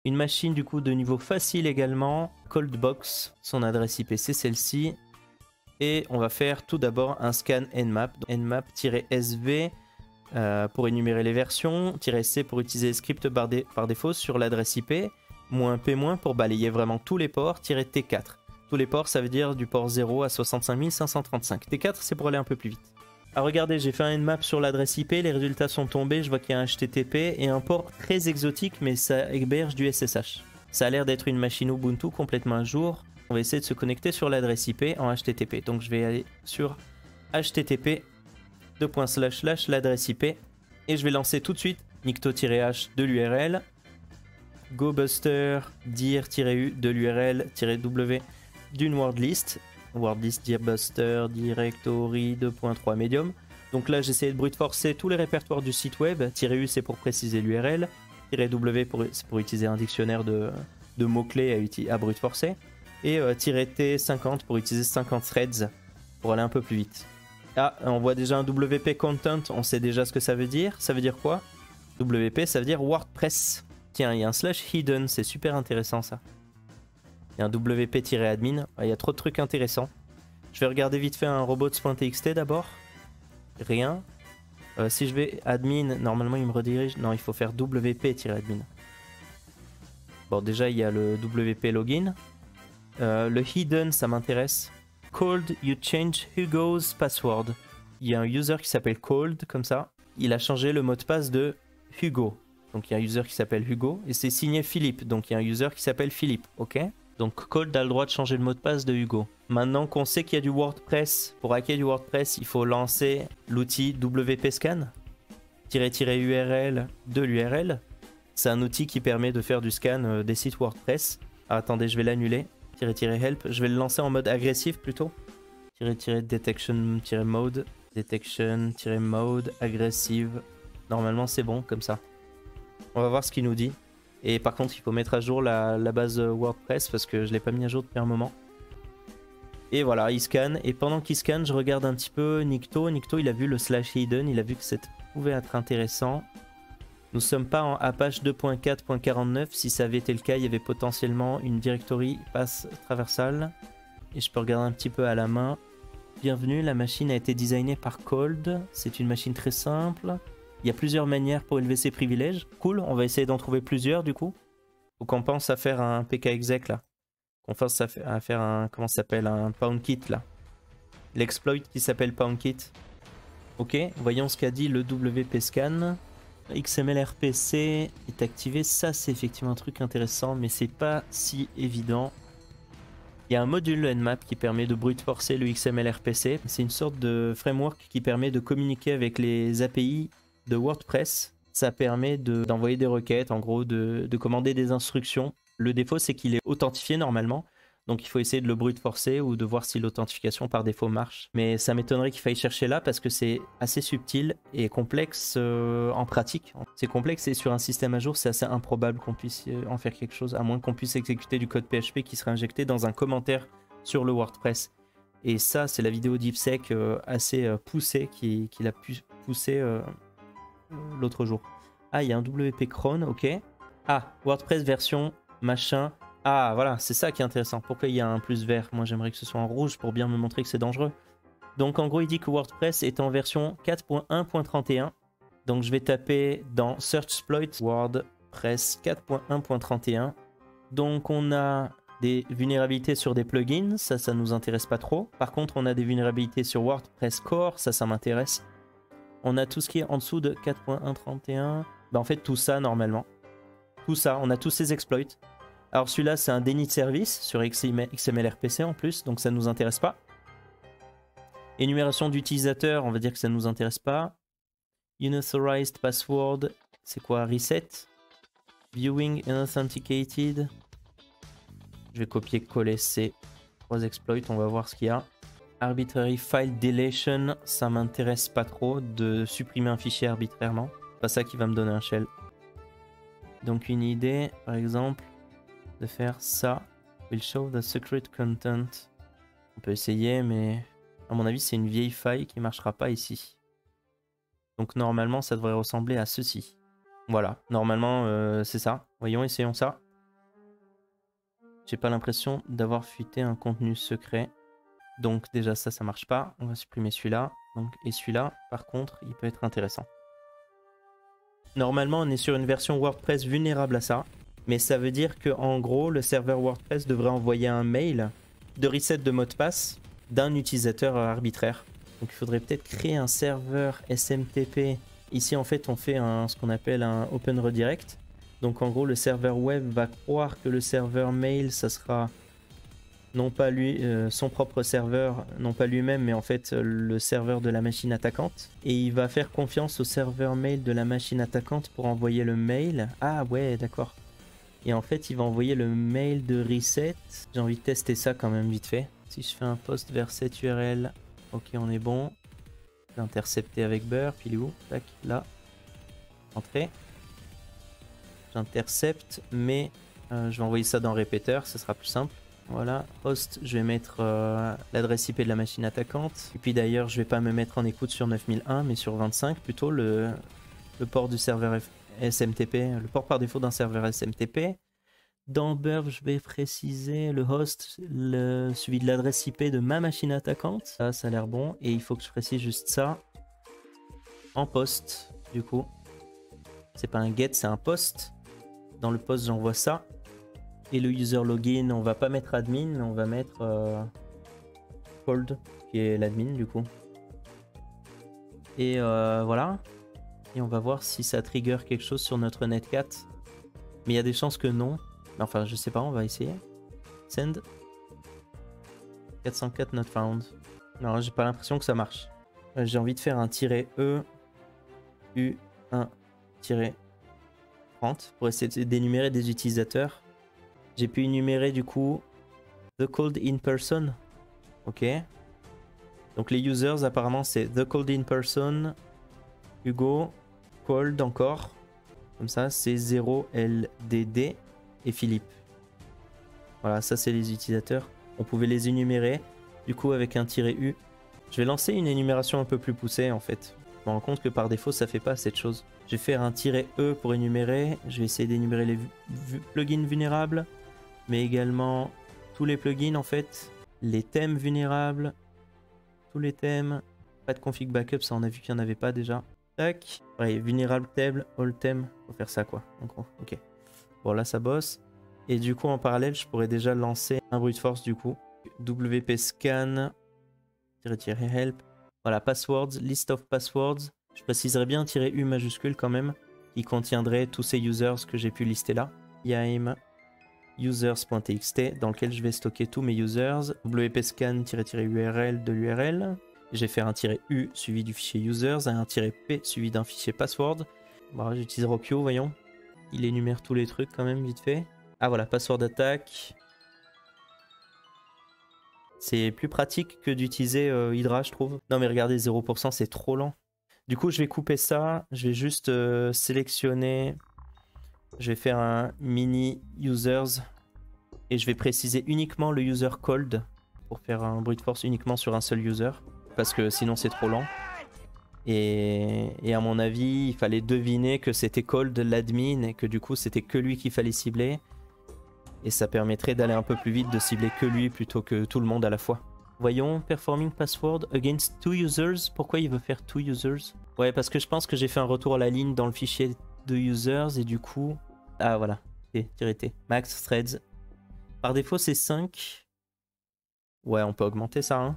Une machine du coup de niveau facile également, Coldbox, son adresse IP c'est celle-ci. Et on va faire tout d'abord un scan nmap, nmap-sv pour énumérer les versions, -c pour utiliser les scripts par défaut sur l'adresse IP, -p- pour balayer vraiment tous les ports, -t4. Tous les ports ça veut dire du port 0 à 65 535. T4 c'est pour aller un peu plus vite. Ah regardez, j'ai fait un nmap sur l'adresse IP, les résultats sont tombés, je vois qu'il y a un HTTP et un port très exotique mais ça héberge du SSH. Ça a l'air d'être une machine Ubuntu complètement à jour. On va essayer de se connecter sur l'adresse IP en HTTP. Donc je vais aller sur HTTP l'adresse IP et je vais lancer tout de suite Nikto-H de l'URL, GoBuster dir-u de l'URL-w d'une wordlist. Wordlist dirbuster directory 2.3 medium. Donc là j'essaie de brute forcer tous les répertoires du site web. -u c'est pour préciser l'URL, -w c'est pour utiliser un dictionnaire de mots-clés à brute forcer, et -t50 pour utiliser 50 threads pour aller un peu plus vite. Ah, on voit déjà un WP content, on sait déjà ce que ça veut dire. Ça veut dire quoi? WP ça veut dire WordPress. Tiens, il y a un / hidden, c'est super intéressant ça. Il y a un wp-admin, il y a trop de trucs intéressants. Je vais regarder vite fait un robots.txt d'abord. Rien. Si je vais admin, normalement il me redirige. Non, il faut faire wp-admin. Bon, déjà il y a le wp login. Le hidden, ça m'intéresse. Cold, you change Hugo's password. Il y a un user qui s'appelle Cold, comme ça. Il a changé le mot de passe de Hugo. Donc il y a un user qui s'appelle Hugo. Et c'est signé Philippe. Donc il y a un user qui s'appelle Philippe. Ok? Donc Cold a le droit de changer le mot de passe de Hugo. Maintenant qu'on sait qu'il y a du WordPress, pour hacker du WordPress, il faut lancer l'outil wp-scan, -url de l'URL. C'est un outil qui permet de faire du scan des sites WordPress. Ah, attendez, je vais l'annuler. -help, je vais le lancer en mode agressif plutôt. -detection-mode, detection-mode, agressive. Normalement c'est bon comme ça. On va voir ce qu'il nous dit. Et par contre il faut mettre à jour la base WordPress parce que je l'ai pas mis à jour depuis un moment. Et voilà, il scanne. Et pendant qu'il scanne, je regarde un petit peu Nikto. Nikto il a vu le /hidden, il a vu que ça pouvait être intéressant. Nous sommes pas en Apache 2.4.49. Si ça avait été le cas, il y avait potentiellement une directory passe traversale. Et je peux regarder un petit peu à la main. Bienvenue, la machine a été designée par Cold. C'est une machine très simple. Il y a plusieurs manières pour élever ses privilèges. Cool, on va essayer d'en trouver plusieurs du coup. Faut qu'on pense à faire un pkexec là. Qu'on pense à faire un, comment ça s'appelle, un poundkit là. L'exploit qui s'appelle poundkit. Ok, voyons ce qu'a dit le wp-scan. XMLRPC est activé, ça c'est effectivement un truc intéressant, mais c'est pas si évident. Il y a un module Nmap qui permet de brute forcer le XMLRPC. C'est une sorte de framework qui permet de communiquer avec les API de WordPress. Ça permet d'envoyer des requêtes, en gros de commander des instructions. Le défaut c'est qu'il est authentifié normalement. Donc il faut essayer de le brute forcer ou de voir si l'authentification par défaut marche. Mais ça m'étonnerait qu'il faille chercher là parce que c'est assez subtil et complexe en pratique. C'est complexe et sur un système à jour, c'est assez improbable qu'on puisse en faire quelque chose, à moins qu'on puisse exécuter du code PHP qui serait injecté dans un commentaire sur le WordPress. Et ça, c'est la vidéo d'Ivsec assez poussée qu'il a pu pousser l'autre jour. Ah, il y a un WP cron, ok. Ah, WordPress version machin. Ah voilà, c'est ça qui est intéressant. Pourquoi il y a un plus vert? Moi j'aimerais que ce soit en rouge pour bien me montrer que c'est dangereux. Donc en gros il dit que WordPress est en version 4.1.31. Donc je vais taper dans Searchsploit WordPress 4.1.31. Donc on a des vulnérabilités sur des plugins, ça nous intéresse pas trop. Par contre on a des vulnérabilités sur WordPress Core, ça m'intéresse. On a tout ce qui est en dessous de 4.1.31. Bah en fait tout ça normalement. Tout ça, on a tous ces exploits. Alors celui-là c'est un déni de service sur XMLRPC en plus, donc ça ne nous intéresse pas. Énumération d'utilisateurs, on va dire que ça ne nous intéresse pas. Unauthorized password, c'est quoi? Reset. Viewing unauthenticated. Je vais copier-coller ces trois exploits, on va voir ce qu'il y a. Arbitrary file deletion, ça m'intéresse pas trop de supprimer un fichier arbitrairement. C'est pas ça qui va me donner un shell. Donc une idée, par exemple, de faire ça. Will show the secret content. On peut essayer, mais à mon avis, c'est une vieille faille qui ne marchera pas ici. Donc normalement, ça devrait ressembler à ceci. Voilà, normalement, c'est ça. Voyons, essayons ça. J'ai pas l'impression d'avoir fuité un contenu secret. Donc déjà ça marche pas. On va supprimer celui-là. Et celui-là, par contre, il peut être intéressant. Normalement, on est sur une version WordPress vulnérable à ça. Mais ça veut dire que en gros, le serveur WordPress devrait envoyer un mail de reset de mot de passe d'un utilisateur arbitraire. Donc il faudrait peut-être créer un serveur SMTP. Ici, en fait, on fait ce qu'on appelle un Open Redirect. Donc en gros, le serveur web va croire que le serveur mail, ça sera non pas lui, son propre serveur, non pas lui-même, mais en fait le serveur de la machine attaquante. Et il va faire confiance au serveur mail de la machine attaquante pour envoyer le mail. Ah ouais, d'accord. Et en fait, il va envoyer le mail de reset. J'ai envie de tester ça quand même vite fait. Si je fais un post vers cette URL, ok, on est bon. Je vais intercepter avec beurre, puis il est où? Tac, là. Entrée. J'intercepte, mais je vais envoyer ça dans répéteur, ce sera plus simple. Voilà, host, je vais mettre l'adresse IP de la machine attaquante. Et puis d'ailleurs, je vais pas me mettre en écoute sur 9001, mais sur 25, plutôt le port du serveur SMTP, le port par défaut d'un serveur SMTP. Dans Burp, je vais préciser le host, celui de l'adresse IP de ma machine attaquante. Ça a l'air bon. Et il faut que je précise juste ça en post, du coup. C'est pas un get, c'est un post. Dans le post, j'envoie ça. Et le user login, on va pas mettre admin, on va mettre cold, qui est l'admin du coup. Et voilà. Et on va voir si ça trigger quelque chose sur notre netcat. Mais il y a des chances que non. Enfin, je sais pas, on va essayer. Send. 404 not found. Non, j'ai pas l'impression que ça marche. J'ai envie de faire un -e u1 30 pour essayer d'énumérer des utilisateurs. J'ai pu énumérer du coup the called in person. Ok. Donc les users apparemment c'est the called in person, Hugo, called encore. Comme ça c'est 0LDD et Philippe. Voilà, ça c'est les utilisateurs. On pouvait les énumérer du coup avec un -u. Je vais lancer une énumération un peu plus poussée en fait. Je me rends compte que par défaut ça fait pas cette chose. Je vais faire un -e pour énumérer. Je vais essayer d'énumérer les plugins vulnérables, mais également tous les plugins en fait, les thèmes vulnérables, tous les thèmes. Pas de config backup, ça on a vu qu'il n'y en avait pas déjà. Tac. Ouais, vulnérable table, all thème. Faut faire ça quoi. En gros, ok. Bon là ça bosse. Et du coup en parallèle, je pourrais déjà lancer un brute force du coup. WP scan -help. Voilà, passwords, list of passwords. Je préciserai bien -u majuscule quand même, qui contiendrait tous ces users que j'ai pu lister là. Yame users.txt dans lequel je vais stocker tous mes users. WP scan -url de l'URL. Je vais faire un -u suivi du fichier users et un -p suivi d'un fichier password. Bon, j'utilise Rockio, voyons. Il énumère tous les trucs quand même vite fait. Ah voilà, password attack. C'est plus pratique que d'utiliser Hydra, je trouve. Non mais regardez, 0%, c'est trop lent. Du coup, je vais couper ça. Je vais juste sélectionner. Je vais faire un mini users. Et je vais préciser uniquement le user called. Pour faire un brute force uniquement sur un seul user. Parce que sinon, c'est trop lent. Et à mon avis, il fallait deviner que c'était called l'admin. Et que du coup, c'était que lui qu'il fallait cibler. Et ça permettrait d'aller un peu plus vite, de cibler que lui plutôt que tout le monde à la fois. Voyons, performing password against 2 users. Pourquoi il veut faire 2 users? Ouais, parce que je pense que j'ai fait un retour à la ligne dans le fichier de users et du coup... Ah voilà, T, max threads. Par défaut c'est 5. Ouais, on peut augmenter ça, hein.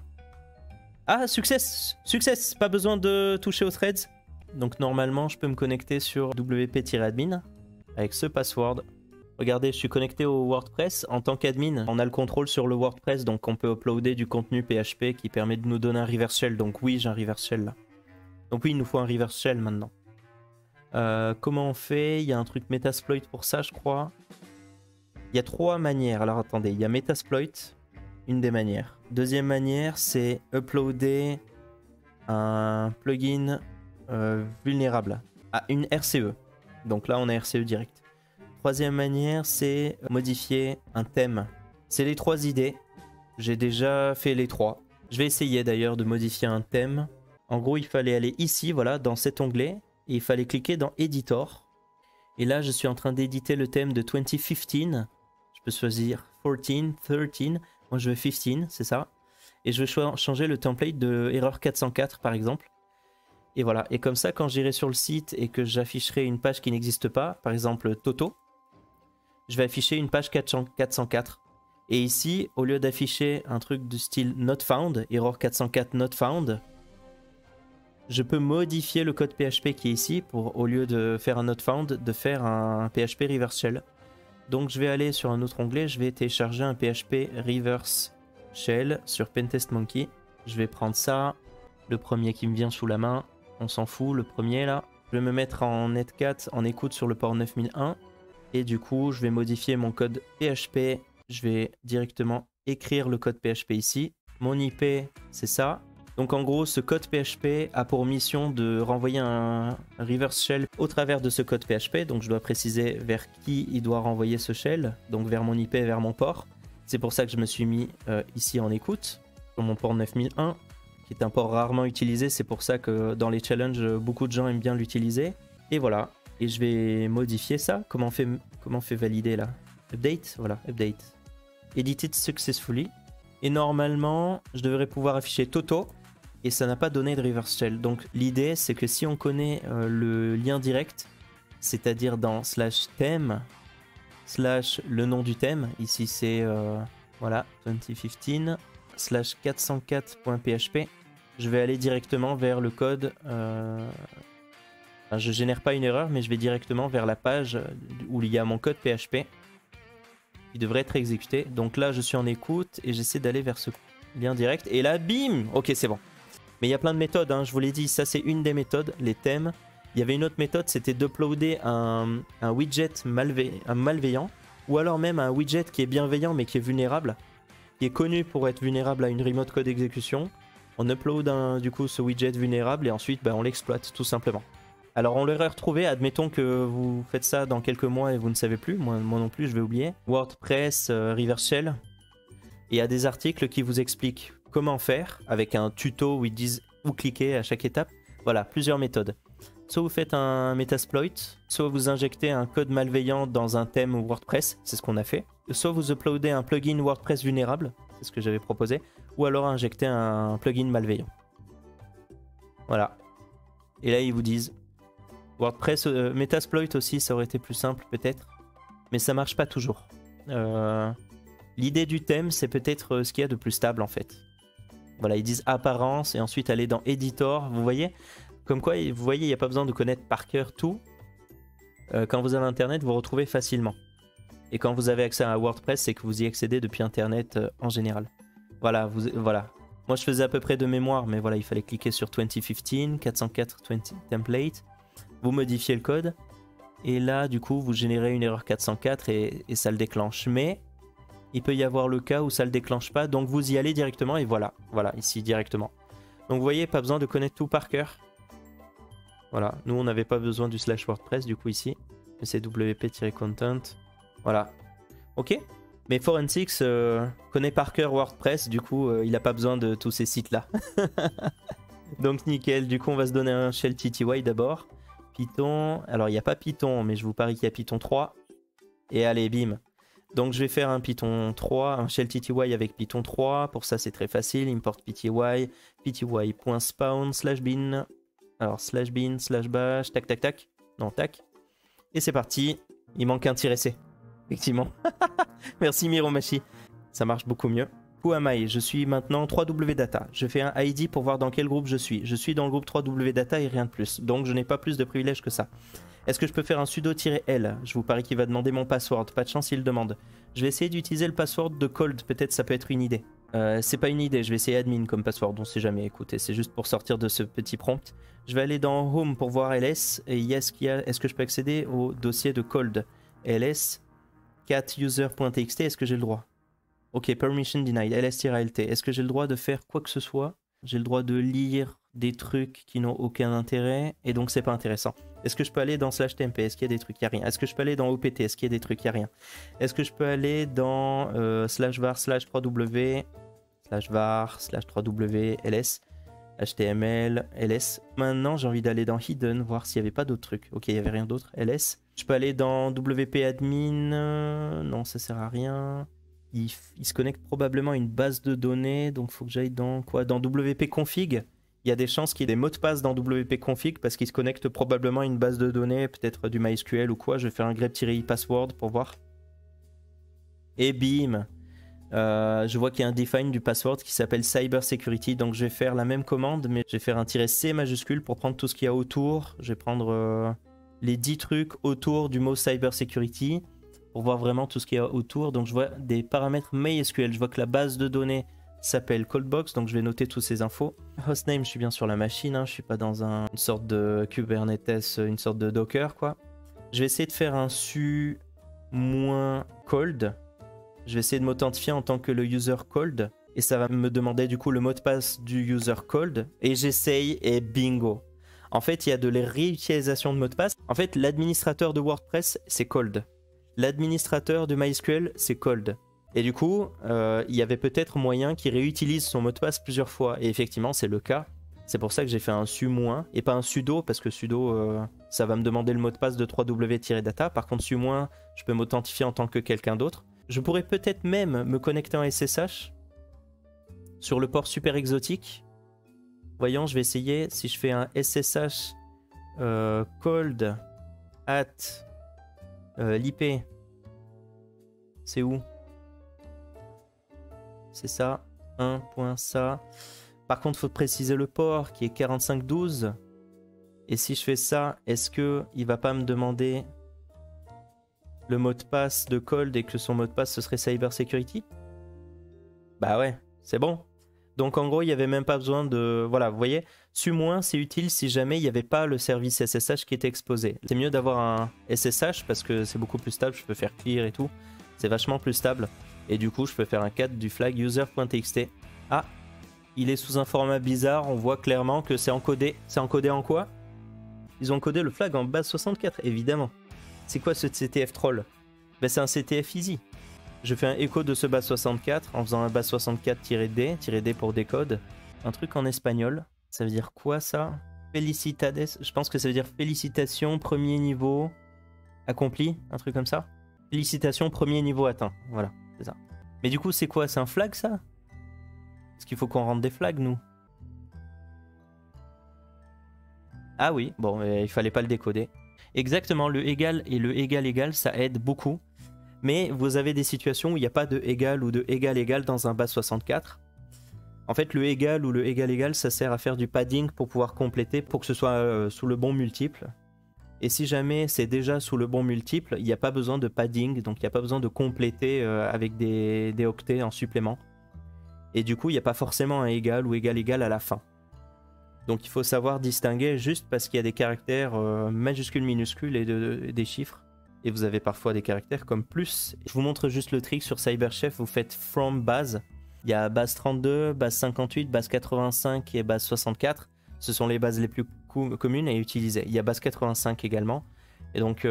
Ah, success! Success! Pas besoin de toucher aux threads. Donc normalement, je peux me connecter sur wp-admin avec ce password. Regardez, je suis connecté au WordPress. En tant qu'admin, on a le contrôle sur le WordPress, donc on peut uploader du contenu PHP qui permet de nous donner un reverse shell. Donc oui, j'ai un reverse shell là. Donc oui, il nous faut un reverse shell maintenant. Comment on fait? Il y a un truc Metasploit pour ça, je crois. Il y a 3 manières. Alors attendez, il y a Metasploit, une des manières. Deuxième manière, c'est uploader un plugin vulnérable à une RCE. Donc là, on a RCE direct. Troisième manière, c'est modifier un thème. C'est les 3 idées. J'ai déjà fait les 3. Je vais essayer d'ailleurs de modifier un thème. En gros, il fallait aller ici, voilà, dans cet onglet. Et il fallait cliquer dans Editor. Et là, je suis en train d'éditer le thème de 2015. Je Je peux choisir 14, 13. Moi, je veux 15, c'est ça. Et je vais changer le template de erreur 404 par exemple. Et voilà. Et comme ça, quand j'irai sur le site et que j'afficherai une page qui n'existe pas, par exemple Toto, je vais afficher une page 404. Et ici, au lieu d'afficher un truc du style not found, error 404 not found, je peux modifier le code PHP qui est ici pour, au lieu de faire un not found, de faire un PHP reverse shell. Donc je vais aller sur un autre onglet, je vais télécharger un PHP reverse shell sur Pentest Monkey. Je vais prendre ça, le premier qui me vient sous la main, on s'en fout, le premier là. Je vais me mettre en netcat, en écoute sur le port 9001. Et du coup, je vais modifier mon code PHP. Je vais directement écrire le code PHP ici. Mon IP, c'est ça. Donc en gros, ce code PHP a pour mission de renvoyer un reverse shell au travers de ce code PHP. Donc je dois préciser vers qui il doit renvoyer ce shell. Donc vers mon IP, vers mon port. C'est pour ça que je me suis mis ici en écoute, sur mon port 9001, qui est un port rarement utilisé. C'est pour ça que dans les challenges, beaucoup de gens aiment bien l'utiliser. Et voilà. Et je vais modifier ça. Comment on fait valider là? Update, voilà, update. Edited successfully. Et normalement, je devrais pouvoir afficher Toto. Et ça n'a pas donné de reverse shell. Donc l'idée, c'est que si on connaît le lien direct, c'est-à-dire dans /theme, le nom du thème, ici c'est voilà, 2015, /404.php, je vais aller directement vers le code. Enfin, je génère pas une erreur, mais je vais directement vers la page où il y a mon code PHP qui devrait être exécuté. Donc là, je suis en écoute et j'essaie d'aller vers ce lien direct. Et là, bim! Ok, c'est bon. Mais il y a plein de méthodes, hein, je vous l'ai dit, ça c'est une des méthodes, les thèmes. Il y avait une autre méthode, c'était d'uploader un widget malveillant, ou alors même un widget qui est bienveillant mais qui est vulnérable, qui est connu pour être vulnérable à une remote code exécution. On upload du coup ce widget vulnérable et ensuite on l'exploite tout simplement. Alors on l'aurait retrouvé, admettons que vous faites ça dans quelques mois et vous ne savez plus, moi non plus je vais oublier. WordPress, reverse shell, et il y a des articles qui vous expliquent comment faire, avec un tuto où ils disent où cliquer à chaque étape. Voilà, plusieurs méthodes. Soit vous faites un Metasploit, soit vous injectez un code malveillant dans un thème WordPress, c'est ce qu'on a fait. Soit vous uploadez un plugin WordPress vulnérable, c'est ce que j'avais proposé, ou alors injecter un plugin malveillant. Voilà. Et là ils vous disent WordPress, Metasploit aussi, ça aurait été plus simple peut-être, mais ça marche pas toujours. L'idée du thème, c'est peut-être ce qu'il y a de plus stable en fait. Voilà, ils disent apparence et ensuite aller dans Editor. Vous voyez, comme quoi, vous voyez, il n'y a pas besoin de connaître par cœur tout. Quand vous avez Internet, vous retrouvez facilement. Et quand vous avez accès à WordPress, c'est que vous y accédez depuis Internet en général. Voilà, voilà. Moi, je faisais à peu près de mémoire, mais voilà, il fallait cliquer sur 2015, 404.20 template. Vous modifiez le code. Et là, du coup, vous générez une erreur 404 et ça le déclenche. Mais il peut y avoir le cas où ça le déclenche pas, donc vous y allez directement et voilà, voilà, ici directement. Donc vous voyez, pas besoin de connaître tout par cœur. Voilà, nous on n'avait pas besoin du /WordPress du coup ici. C'est wp-content. Voilà. Ok. Mais Forensics connaît par cœur WordPress, du coup il n'a pas besoin de tous ces sites là. Donc nickel, du coup on va se donner un shell TTY d'abord. Python, alors il n'y a pas Python, mais je vous parie qu'il y a Python 3. Et allez, bim. Donc je vais faire un Python 3, un shell TTY avec Python 3. Pour ça c'est très facile, import PTY, pty.spawn /bin. Alors /bin /bash, tac tac tac. Non, tac. Et c'est parti. Il manque un -c. Effectivement. Merci Miromachi. Ça marche beaucoup mieux. Who am I? Je suis maintenant 3W Data. Je fais un ID pour voir dans quel groupe je suis. Je suis dans le groupe 3W Data et rien de plus. Donc je n'ai pas plus de privilèges que ça. Est-ce que je peux faire un sudo-L? Je vous parie qu'il va demander mon password. Pas de chance, il le demande. Je vais essayer d'utiliser le password de Cold. Peut-être ça peut être une idée. C'est pas une idée. Je vais essayer admin comme password. On sait jamais. Écoutez, c'est juste pour sortir de ce petit prompt. Je vais aller dans Home pour voir ls. Et est-ce que je peux accéder au dossier de Cold? ls cat-user.txt. Est-ce que j'ai le droit? Ok, permission denied. ls-alt. Est-ce que j'ai le droit de faire quoi que ce soit? J'ai le droit de lire des trucs qui n'ont aucun intérêt et donc c'est pas intéressant. Est-ce que je peux aller dans /tmp? Est-ce qu'il y a des trucs? Il n'y a rien. Est-ce que je peux aller dans opt? Est-ce qu'il y a des trucs? Il n'y a rien. Est-ce que je peux aller dans /var/3w /var/3w ls? HTML, LS. Maintenant, j'ai envie d'aller dans Hidden, voir s'il n'y avait pas d'autres trucs. Ok, il n'y avait rien d'autre. LS. Je peux aller dans WP Admin. Non, ça sert à rien. Il se connecte probablement à une base de données. Donc, il faut que j'aille dans quoi? Dans WP Config. Il y a des chances qu'il y ait des mots de passe dans WP Config parce qu'il se connecte probablement à une base de données, peut-être du MySQL ou quoi. Je vais faire un grep-i password pour voir. Et bim! Je vois qu'il y a un define du password qui s'appelle cybersecurity, donc je vais faire la même commande, mais je vais faire un "-c" majuscule pour prendre tout ce qu'il y a autour. Je vais prendre les 10 trucs autour du mot cybersecurity pour voir vraiment tout ce qu'il y a autour. Donc je vois des paramètres MySQL, je vois que la base de données s'appelle Coldbox, donc je vais noter toutes ces infos. Hostname, je suis bien sur la machine, hein, je suis pas dans une sorte de Kubernetes, une sorte de Docker quoi. Je vais essayer de faire un su-cold. Je vais essayer de m'authentifier en tant que le user cold et ça va me demander du coup le mot de passe du user cold et j'essaye et bingo. En fait, il y a de la réutilisation de mots de passe. En fait, l'administrateur de WordPress, c'est cold. L'administrateur de MySQL, c'est cold. Et du coup, il y avait peut-être moyen qu'il réutilise son mot de passe plusieurs fois. Et effectivement, c'est le cas. C'est pour ça que j'ai fait un su- et pas un sudo, parce que sudo, ça va me demander le mot de passe de 3w-data. Par contre, su-, je peux m'authentifier en tant que quelqu'un d'autre. Je pourrais peut-être même me connecter en SSH sur le port super exotique. Voyons, je vais essayer. Si je fais un SSH cold at l'IP, c'est où? C'est ça, 1.ça. Par contre, il faut préciser le port qui est 4512. Et si je fais ça, est-ce qu'il va pas me demander le mot de passe de cold et que son mot de passe ce serait cybersecurity? Bah ouais, c'est bon. Donc en gros, il n'y avait même pas besoin de... Voilà, vous voyez, su-, c'est utile si jamais il n'y avait pas le service SSH qui était exposé. C'est mieux d'avoir un SSH parce que c'est beaucoup plus stable, je peux faire clear et tout. C'est vachement plus stable. Et du coup, je peux faire un cat du flag user.txt. Ah, il est sous un format bizarre, on voit clairement que c'est encodé. C'est encodé en quoi? Ils ont encodé le flag en base 64, évidemment. C'est quoi ce CTF troll? Ben, c'est un CTF easy. Je fais un écho de ce base 64 en faisant un base 64-D pour décode. Un truc en espagnol. Ça veut dire quoi ça? Felicitades. Je pense que ça veut dire félicitations, premier niveau accompli. Un truc comme ça. Félicitations, premier niveau atteint. Voilà, c'est ça. Mais du coup, c'est quoi? C'est un flag ça? Est-ce qu'il faut qu'on rende des flags nous? Ah oui, bon, il fallait pas le décoder. Exactement, le égal et le égal, ça aide beaucoup. Mais vous avez des situations où il n'y a pas de égal ou de égal dans un base 64. En fait, le égal ou le égal, ça sert à faire du padding pour pouvoir compléter, pour que ce soit sous le bon multiple. Et si jamais c'est déjà sous le bon multiple, il n'y a pas besoin de padding, donc il n'y a pas besoin de compléter avec des octets en supplément. Et du coup, il n'y a pas forcément un égal ou égal à la fin. Donc il faut savoir distinguer juste parce qu'il y a des caractères majuscules, minuscules et des chiffres. Et vous avez parfois des caractères comme plus. Je vous montre juste le trick sur CyberChef, vous faites from base. Il y a base 32, base 58, base 85 et base 64. Ce sont les bases les plus communes et utilisées. Il y a base 85 également. Et donc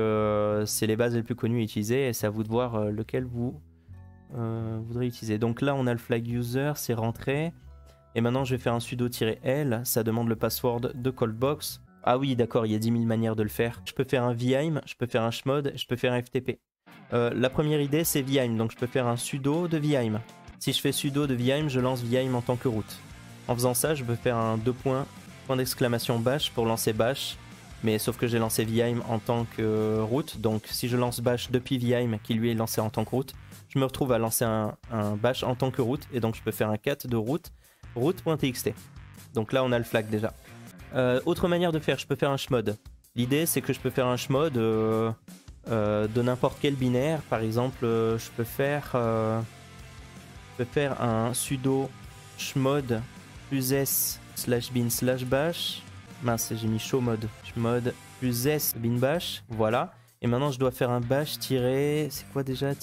c'est les bases les plus connues et utilisées. Et c'est à vous de voir lequel vous voudrez utiliser. Donc là on a le flag user, c'est rentré. Et maintenant je vais faire un sudo-l, ça demande le password de Coldbox. Ah oui d'accord, il y a 10 000 manières de le faire. Je peux faire un vim, je peux faire un chmod, je peux faire un FTP. La première idée c'est vim, donc je peux faire un sudo de vim. Si je fais sudo de vim, je lance vim en tant que root. En faisant ça, je peux faire un point d'exclamation bash pour lancer bash. Mais sauf que j'ai lancé vim en tant que root, donc si je lance bash depuis vim qui lui est lancé en tant que root, je me retrouve à lancer un bash en tant que root, et donc je peux faire un cat de root.txt. Donc là on a le flag déjà. Autre manière de faire, je peux faire un chmod. L'idée c'est que je peux faire un chmod de n'importe quel binaire. Par exemple, je peux faire un sudo chmod plus s /bin /bash. Mince, j'ai mis chmod plus s bin bash. Voilà. Et maintenant je dois faire un bash tiré. C'est quoi déjà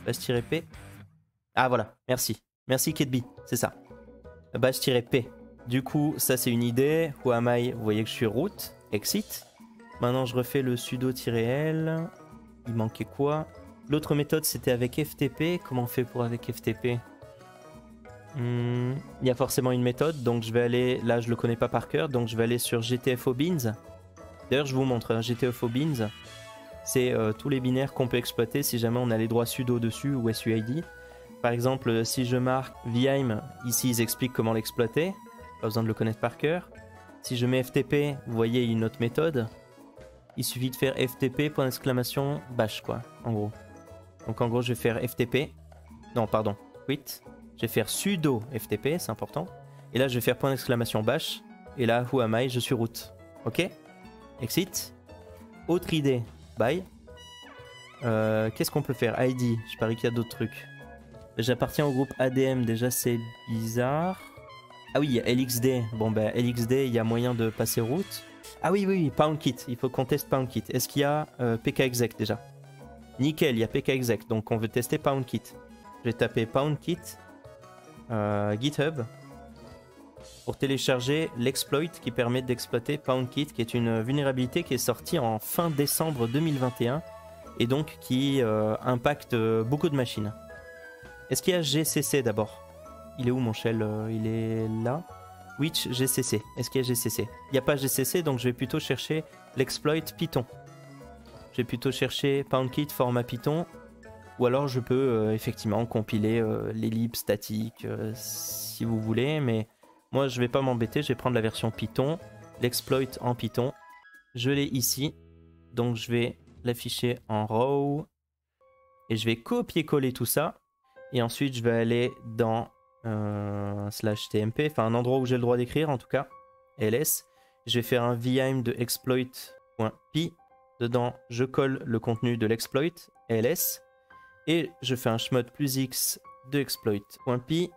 bash-p. Ah voilà, merci Kitby, c'est ça. Bash-p. Du coup, ça c'est une idée. Who am I? Vous voyez que je suis root, exit. Maintenant je refais le sudo-l. Il manquait quoi? L'autre méthode c'était avec FTP. Comment on fait pour avec FTP? Il y a forcément une méthode, donc je vais aller, là je le connais pas par cœur, donc je vais aller sur GTFO Beans. D'ailleurs je vous montre, GTFO Beans, c'est tous les binaires qu'on peut exploiter si jamais on a les droits sudo dessus ou SUID. Par exemple, si je marque Vim, ici ils expliquent comment l'exploiter, pas besoin de le connaître par cœur. Si je mets FTP, vous voyez une autre méthode, il suffit de faire FTP bash quoi, en gros. Donc en gros je vais faire FTP, non pardon, quit. Je vais faire sudo FTP, c'est important. Et là, je vais faire bash. Et là, who am I? Je suis root. Ok? Exit. Autre idée. Bye. Qu'est-ce qu'on peut faire? ID. Je parie qu'il y a d'autres trucs. J'appartiens au groupe ADM. Déjà, c'est bizarre. Ah oui, il y a LXD. Bon, ben, LXD, il y a moyen de passer root. Ah oui, oui, PoundKit. Il faut qu'on teste PoundKit. Est-ce qu'il y a PKExec déjà? Nickel, il y a PKExec. Donc, on veut tester PoundKit. Je vais taper PoundKit. GitHub pour télécharger l'exploit qui permet d'exploiter PoundKit, qui est une vulnérabilité qui est sortie en fin décembre 2021 et donc qui impacte beaucoup de machines. Est-ce qu'il y a GCC d'abord? Il est où mon shell? Il est là. Which GCC? Est-ce qu'il y a GCC? Il n'y a pas GCC, donc je vais plutôt chercher l'exploit Python. Je vais plutôt chercher PoundKit format Python. Ou alors je peux effectivement compiler les libs statiques si vous voulez, mais moi je vais pas m'embêter, je vais prendre la version Python, l'exploit en Python. Je l'ai ici, donc je vais l'afficher en raw et je vais copier-coller tout ça. Et ensuite je vais aller dans /tmp, enfin un endroit où j'ai le droit d'écrire en tout cas, ls. Je vais faire un vim de exploit.py. Dedans je colle le contenu de l'exploit, ls. Et je fais un chmod +x de exploit.py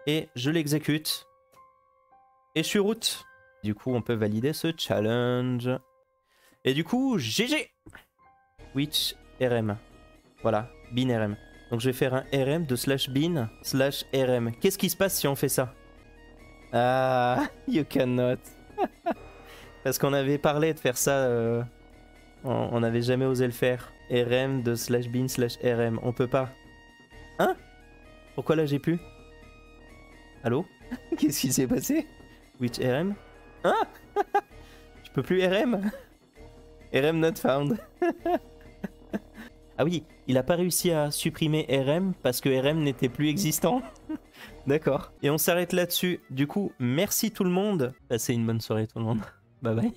et je l'exécute. Et je suis root. Du coup, on peut valider ce challenge. Et du coup, GG! Which rm. Voilà, bin rm. Donc je vais faire un rm de /bin/rm. Qu'est-ce qui se passe si on fait ça? Ah, you cannot. Parce qu'on avait parlé de faire ça, on n'avait jamais osé le faire. rm de /bin/rm. On peut pas. Hein? Pourquoi là j'ai pu? Allô? Qu'est-ce qui s'est passé? Which rm? Hein? Je peux plus rm? rm not found. Ah oui, il a pas réussi à supprimer rm parce que rm n'était plus existant. D'accord. Et on s'arrête là-dessus. Du coup, merci tout le monde. Passez une bonne soirée tout le monde. Bye bye.